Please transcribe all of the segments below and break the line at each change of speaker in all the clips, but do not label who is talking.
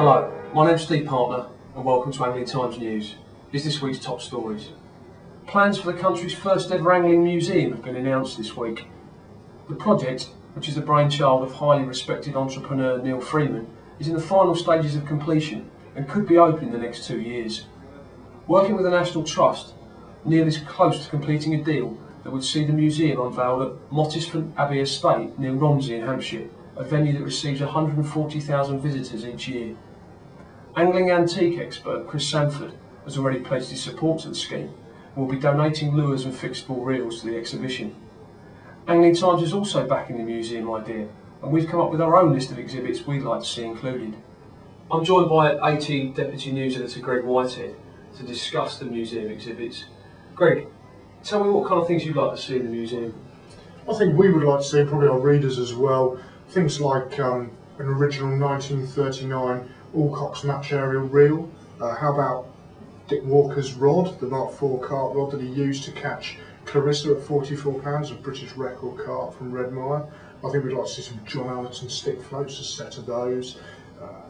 Hello, my name's Steve Partner and welcome to Angling Times News. Here's this week's top stories. Plans for the country's first ever angling museum have been announced this week. The project, which is the brainchild of highly respected entrepreneur Neil Freeman, is in the final stages of completion and could be open in the next 2 years. Working with the National Trust, Neil is close to completing a deal that would see the museum unveiled at Mottisfont Abbey Estate near Romsey in Hampshire, a venue that receives 140,000 visitors each year. Angling antique expert Chris Sanford has already pledged his support to the scheme and will be donating lures and fixed-ball reels to the exhibition. Angling Times is also backing the museum idea, and we've come up with our own list of exhibits we'd like to see included. I'm joined by AT Deputy News Editor Greg Whitehead to discuss the museum exhibits. Greg, tell me what kind of things you'd like to see in the museum.
I think we would like to see, probably our readers as well, things like an original 1939 Alcock's match aerial reel. How about Dick Walker's rod, the Mark IV carp rod that he used to catch Clarissa at 44 pounds, a British record carp from Redmire. I think we'd like to see some John Allerton stick floats, a set of those.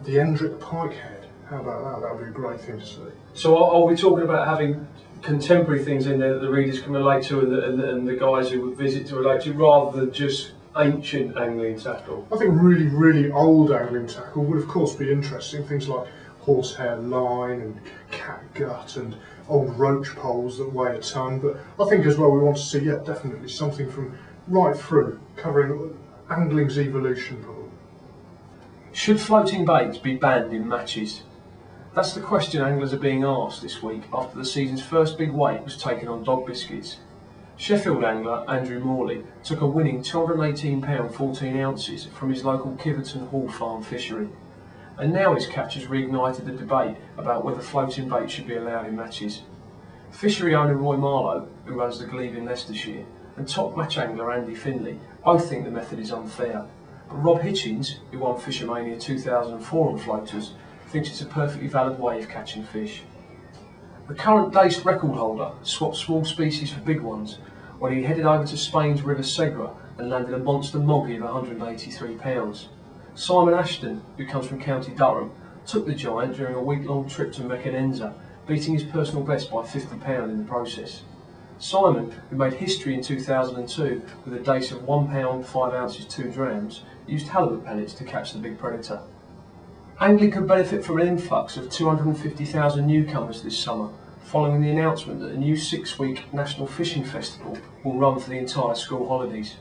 The Endrick pikehead, how about that? That would be a great thing to see.
So are we talking about having contemporary things in there that the readers can relate to and the guys who would visit to relate to, rather than just ancient angling tackle?
I think really, really old angling tackle would of course be interesting. Things like horsehair line and catgut and old roach poles that weigh a ton. But I think as well we want to see, yeah, definitely something from right through, covering angling's evolution probably.
Should floating baits be banned in matches? That's the question anglers are being asked this week after the season's first big weight was taken on dog biscuits. Sheffield angler Andrew Morley took a winning £218 14 ounces from his local Kiverton Hall Farm fishery. And now his catch has reignited the debate about whether floating bait should be allowed in matches. Fishery owner Roy Marlowe, who runs the Glebe in Leicestershire, and top match angler Andy Finley both think the method is unfair. But Rob Hitchens, who won Fishermania 2004 on floaters, thinks it's a perfectly valid way of catching fish. The current Dace record holder swapped small species for big ones when he headed over to Spain's River Segre and landed a monster moggy of 183 pounds. Simon Ashton, who comes from County Durham, took the giant during a week-long trip to Mequinenza, beating his personal best by £50 in the process. Simon, who made history in 2002 with a dace of £1 5 ounces 2 drams, used halibut pellets to catch the big predator. Angling could benefit from an influx of 250,000 newcomers this summer, following the announcement that a new 6-week National Fishing Festival will run for the entire school holidays.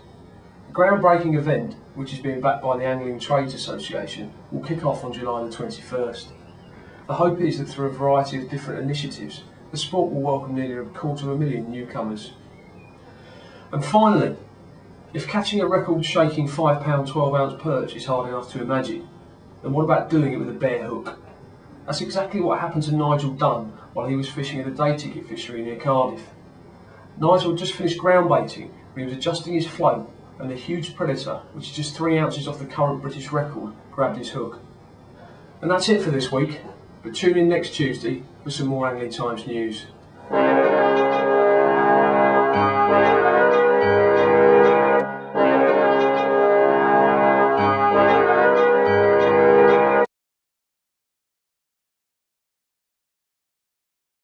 The groundbreaking event, which is being backed by the Angling Trades Association, will kick off on July the 21st. The hope is that through a variety of different initiatives, the sport will welcome nearly 250,000 newcomers. And finally, if catching a record-shaking £5 12 ounce perch is hard enough to imagine, then what about doing it with a bare hook? That's exactly what happened to Nigel Dunn while he was fishing at a day ticket fishery near Cardiff. Nigel had just finished ground baiting when he was adjusting his float, and the huge predator, which is just 3 ounces off the current British record, grabbed his hook. And that's it for this week, but tune in next Tuesday for some more Angling Times news.